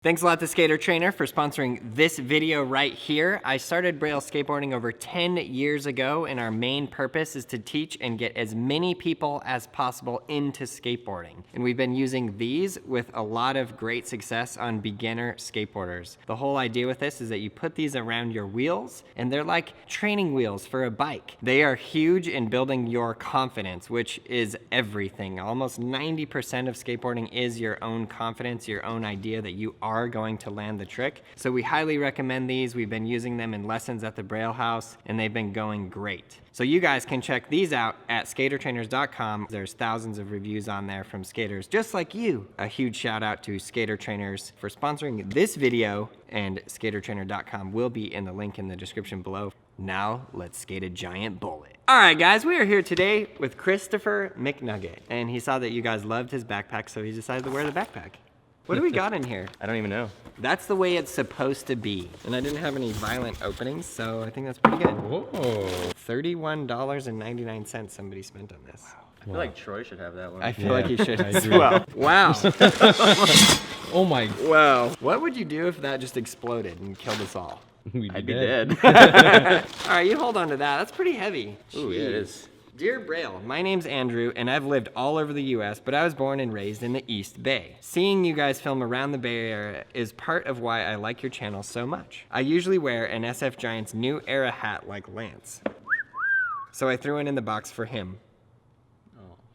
Thanks a lot to Skater Trainer for sponsoring this video right here. I started Braille skateboarding over 10 years ago, and our main purpose is to teach and get as many people as possible into skateboarding. And we've been using these with a lot of great success on beginner skateboarders. The whole idea with this is that you put these around your wheels, and they're like training wheels for a bike. They are huge in building your confidence, which is everything. Almost 90% of skateboarding is your own confidence, your own idea that you are going to land the trick. So we highly recommend these. We've been using them in lessons at the Braille House, and they've been going great. So you guys can check these out at skatertrainers.com. There's thousands of reviews on there from skaters just like you. A huge shout out to Skater Trainers for sponsoring this video, and skatertrainer.com will be in the link in the description below. Now let's skate a giant bullet. All right, guys, we are here today with Christopher McNugget, and he saw that you guys loved his backpack, so he decided to wear the backpack. What do we got in here? I don't even know. That's the way it's supposed to be. And I didn't have any violent openings, so I think that's pretty good. Whoa. $31.99 somebody spent on this. Wow. I feel like Troy should have that one. I feel like he should as well. Wow. Oh my. Wow. What would you do if that just exploded and killed us all? I'd be dead. All right, you hold on to that. That's pretty heavy. Ooh, yeah, it is. Dear Braille, my name's Andrew, and I've lived all over the US, but I was born and raised in the East Bay. Seeing you guys film around the Bay Area is part of why I like your channel so much. I usually wear an SF Giants New Era hat like Lance, so I threw it in the box for him.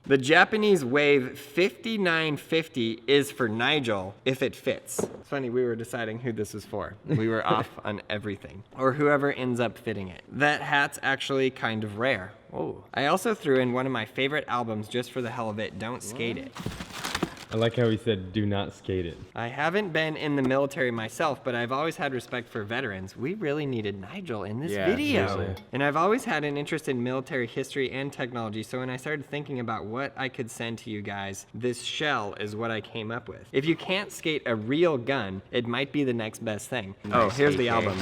The Japanese Wave 5950 is for Nigel if it fits. It's funny, we were deciding who this was for. We were off on everything. Or whoever ends up fitting it. That hat's actually kind of rare. Whoa. I also threw in one of my favorite albums just for the hell of it, Don't Skate It. I like how he said, do not skate it. I haven't been in the military myself, but I've always had respect for veterans. We really needed Nigel in this video. Seriously. And I've always had an interest in military history and technology, so when I started thinking about what I could send to you guys, this shell is what I came up with. If you can't skate a real gun, it might be the next best thing. Oh, here's the album.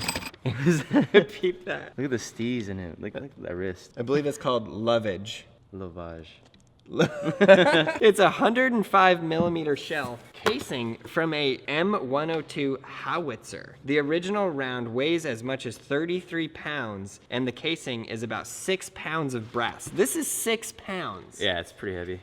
Peep that. Look at the steez in it. Look at that wrist. I believe it's called Lovage. Lovage. It's a 105 millimeter shell casing from a M102 howitzer. The original round weighs as much as 33 pounds, and the casing is about 6 pounds of brass. This is 6 pounds. Yeah, it's pretty heavy.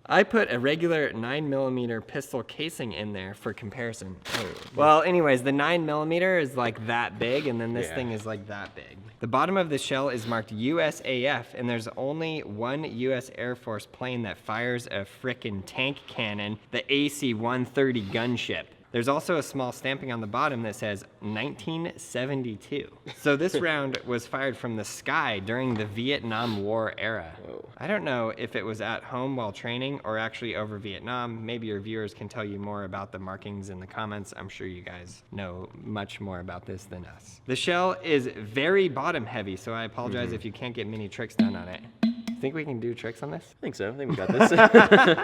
I put a regular 9mm pistol casing in there for comparison. Oh. Well, anyways, the 9mm is like that big, and then this thing is like that big. The bottom of the shell is marked USAF, and there's only one US Air Force plane that fires a frickin' tank cannon, the AC-130 gunship. There's also a small stamping on the bottom that says 1972. So this round was fired from the sky during the Vietnam War era. Whoa. I don't know if it was at home while training or actually over Vietnam. Maybe your viewers can tell you more about the markings in the comments. I'm sure you guys know much more about this than us. The shell is very bottom heavy, so I apologize if you can't get many tricks done on it. Think we can do tricks on this? I think so. I think we got this.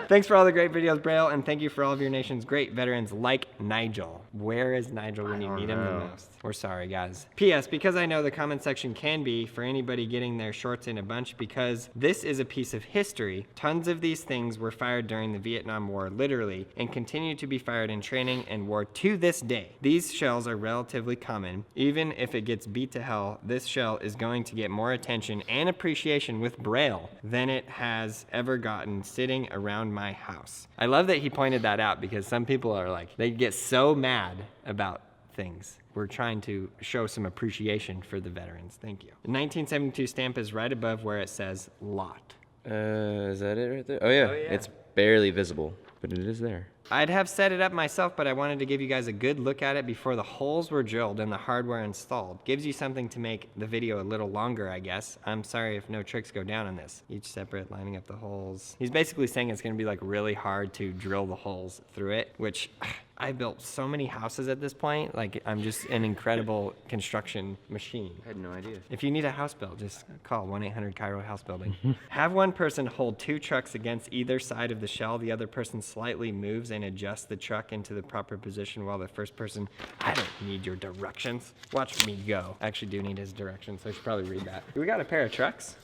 Thanks for all the great videos, Braille, and thank you for all of your nation's great veterans like Nigel. Where is Nigel when you need him the most? We're sorry, guys. P.S. Because I know the comment section can be for anybody getting their shorts in a bunch, because this is a piece of history, tons of these things were fired during the Vietnam War, literally, and continue to be fired in training and war to this day. These shells are relatively common. Even if it gets beat to hell, this shell is going to get more attention and appreciation with Braille than it has ever gotten sitting around my house. I love that he pointed that out, because some people are like, they get so mad about things. We're trying to show some appreciation for the veterans. Thank you. The 1972 stamp is right above where it says lot. Is that it right there? Oh yeah. It's barely visible, but it is there. I'd have set it up myself, but I wanted to give you guys a good look at it before the holes were drilled and the hardware installed. Gives you something to make the video a little longer, I guess. I'm sorry if no tricks go down on this. Each separate, lining up the holes. He's basically saying it's gonna be like really hard to drill the holes through it, which I built so many houses at this point. Like, I'm just an incredible construction machine. I had no idea. If you need a house built, just call 1-800-KYRO house building. Have one person hold 2 trucks against either side of the shell. The other person slightly moves and adjusts the truck into the proper position while the first person, I don't need your directions. Watch me go. I actually do need his directions, so I should probably read that. We got a pair of trucks.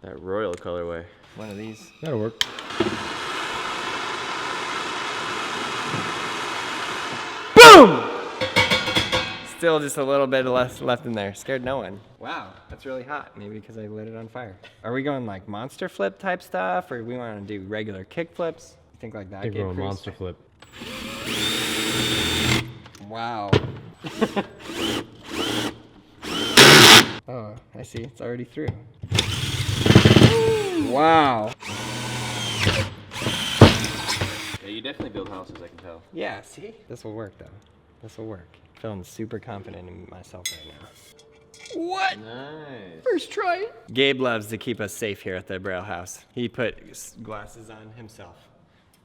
That royal colorway. One of these. That'll work. Still just a little bit less left in there. Scared no one. Wow, that's really hot. Maybe because I lit it on fire. Are we going like monster flip type stuff, or we want to do regular kick flips? You think like that? I think we're on monster flip. Wow. Oh, I see. It's already through. Wow. Yeah, you definitely build houses, I can tell. Yeah, see? This will work, though. This will work. Feeling super confident in myself right now. What? Nice. First try. Gabe loves to keep us safe here at the Braille house. He put glasses on himself,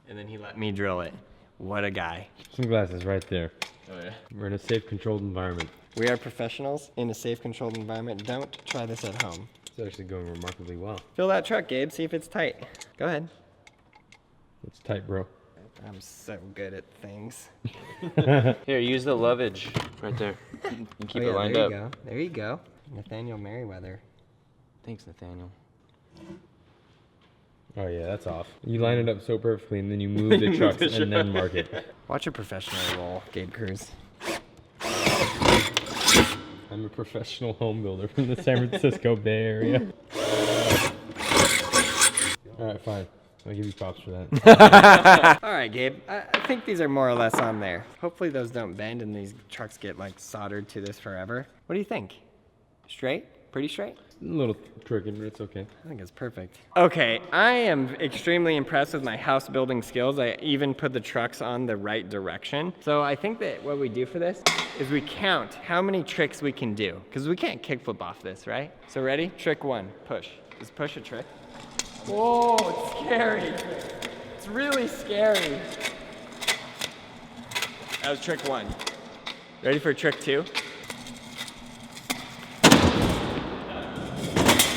and then he let me drill it. What a guy. Some glasses right there. Oh yeah. We're in a safe, controlled environment. We are professionals in a safe, controlled environment. Don't try this at home. It's actually going remarkably well. Fill that truck, Gabe. See if it's tight. Go ahead. It's tight, bro. I'm so good at things. Here, use the lovage right there. And keep it lined there up. You go. There you go. Nathaniel Merriweather. Thanks, Nathaniel. Oh yeah, that's off. You line it up so perfectly, and then you move the trucks and then mark it. Watch a professional roll, Gabe Cruz. I'm a professional home builder from the San Francisco Bay Area. All right, fine. I'll give you props for that. All right, Gabe. I think these are more or less on there. Hopefully those don't bend and these trucks get like soldered to this forever. What do you think? Straight? Pretty straight? A little tricky, but it's okay. I think it's perfect. Okay, I am extremely impressed with my house building skills. I even put the trucks on the right direction. So I think that what we do for this is we count how many tricks we can do, because we can't kickflip off this, right? So ready? Trick one, push. Just push a trick. Whoa, it's scary. It's really scary. That was trick one. Ready for trick two?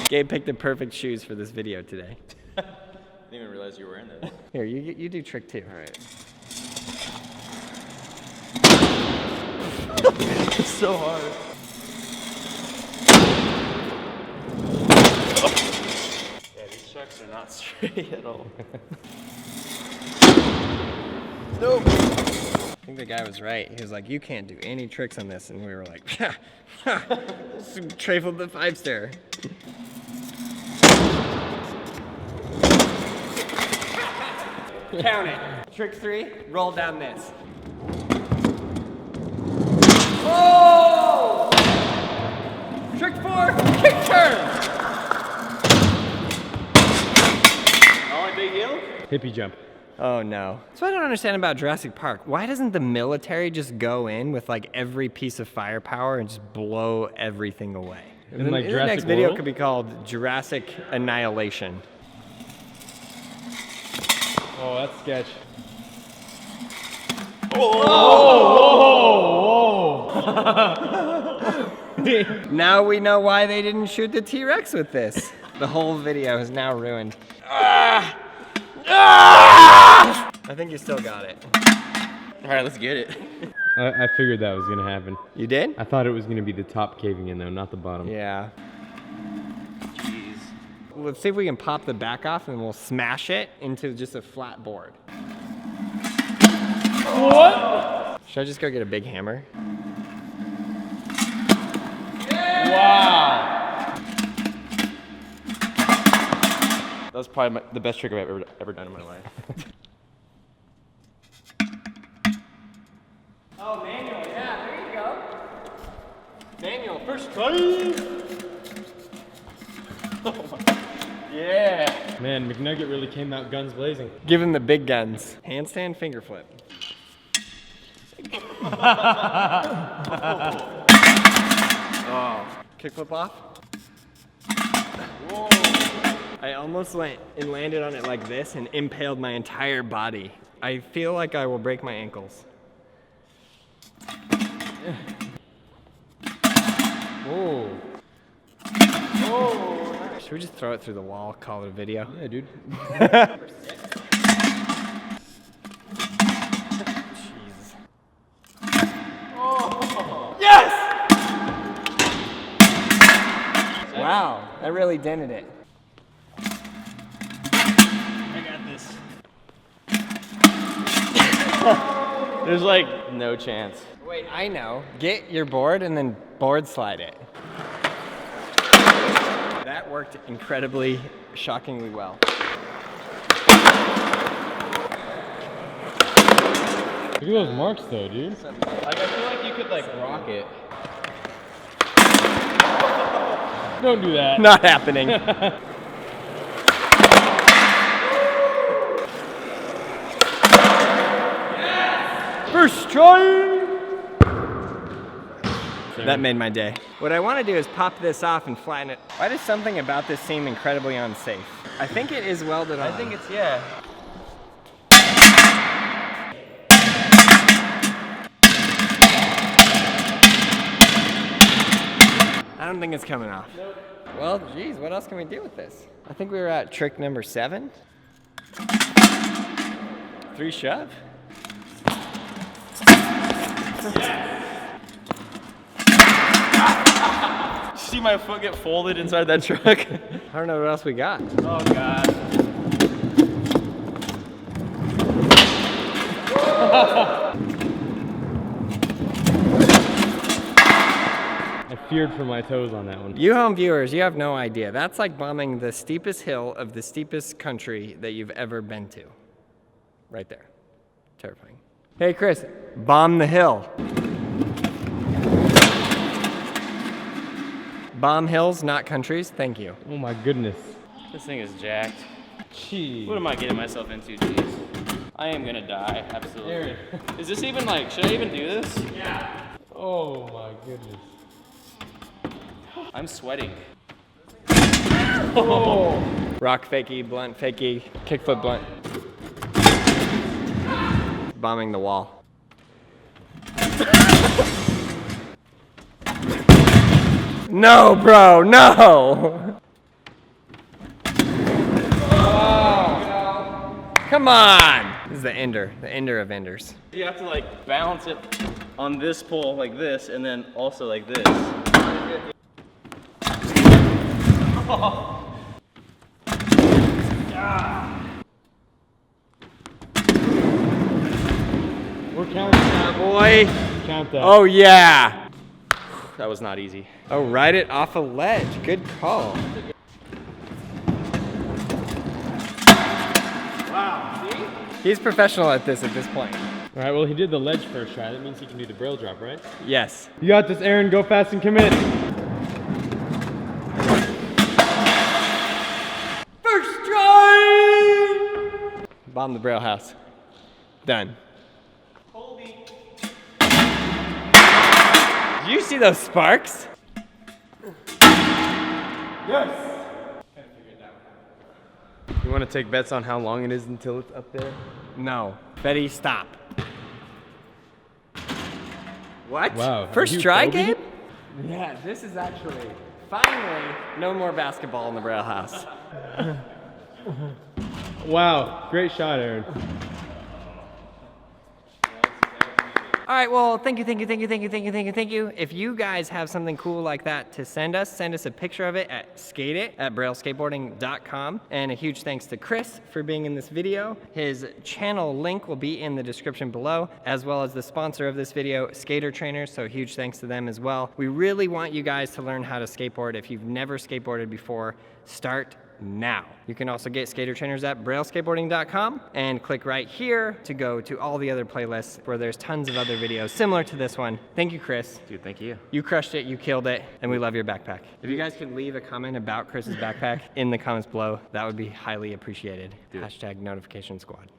Gabe picked the perfect shoes for this video today. I didn't even realize you were wearing those. Here, you do trick two. All right. It's so hard. Yeah, these trucks are not straight at all. Nope. I think the guy was right. He was like, you can't do any tricks on this. And we were like, ha, ha, trifled the 5-star. Count it. Trick three, roll down this. Oh! Trick four, kick turn. Only big hill? Hippie jump. Oh no. That's what I don't understand about Jurassic Park. Why doesn't the military just go in with like every piece of firepower and just blow everything away? And like the Jurassic next video World? could be called Jurassic Annihilation. Oh, that's sketch. Now we know why they didn't shoot the T-Rex with this. The whole video is now ruined. I think you still got it. All right, let's get it. I figured that was gonna happen. You did? I thought it was gonna be the top caving in though, not the bottom. Yeah. Jeez. Let's see if we can pop the back off and we'll smash it into just a flat board. What? Should I just go get a big hammer? Wow. That was probably the best trick I've ever done in my life. Oh, manual, yeah, there you go. Manual, first try. Yeah. Man, McNugget really came out guns blazing. Give him the big guns. Handstand, finger flip. Oh. Kickflip off. Whoa. I almost went and landed on it like this and impaled my entire body. I feel like I will break my ankles. Oh. Oh. Should we just throw it through the wall, call it a video? Yeah, dude. Jesus. Oh. Yes! Wow, that really dented it. I got this. There's like no chance. Wait, I know. Get your board and then board slide it. That worked incredibly, shockingly well. Look at those marks though, dude. Like, I feel like you could like rock it. Don't do that. Not happening. First try! That made my day. What I want to do is pop this off and flatten it. Why does something about this seem incredibly unsafe? I think it is welded on. I think it's, yeah. I don't think it's coming off. Nope. Well, geez, what else can we do with this? I think we were at trick number 7. 3 shove. See my foot get folded inside that truck? I don't know what else we got. Oh God. I feared for my toes on that one. You home viewers, you have no idea. That's like bombing the steepest hill of the steepest country that you've ever been to. Right there. Terrifying. Hey Chris, bomb the hill. Bomb hills, not countries. Thank you. Oh my goodness. This thing is jacked. Jeez. What am I getting myself into, jeez? I am gonna die, absolutely. Aaron. Is this even like, should I even do this? Yeah. Oh my goodness. I'm sweating. Oh. Rock fakie, blunt fakie, kickflip blunt. Bombing the wall. No, bro, no! Oh. Come on! This is the ender of enders. You have to like balance it on this pole like this, and then also like this. We're counting that. Boy! Count that. Oh yeah! That was not easy. Oh, ride it off a ledge. Good call. Wow, see? He's professional at this point. All right, well, he did the ledge first try. That means he can do the Braille drop, right? Yes. You got this, Aaron. Go fast and commit. First try! Bomb the Braille house. Done. Do you see those sparks? Yes. You want to take bets on how long it is until it's up there? No. Betty, stop. What? Wow. First You try, Kobe? Gabe? Yeah, this is actually, finally, no more basketball in the Braille house. Wow. Great shot, Aaron. All right, well, thank you. If you guys have something cool like that to send us a picture of it at skateit@brailleskateboarding.com. And a huge thanks to Chris for being in this video. His channel link will be in the description below, as well as the sponsor of this video, Skater Trainers, so huge thanks to them as well. We really want you guys to learn how to skateboard. If you've never skateboarded before, start now. You can also get Skater Trainers at brailleskateboarding.com and click right here to go to all the other playlists where there's tons of other videos similar to this one. Thank you, Chris. Dude, thank you. You crushed it, you killed it, and we love your backpack. If you guys could leave a comment about Chris's backpack in the comments below, that would be highly appreciated. Dude. #notification squad.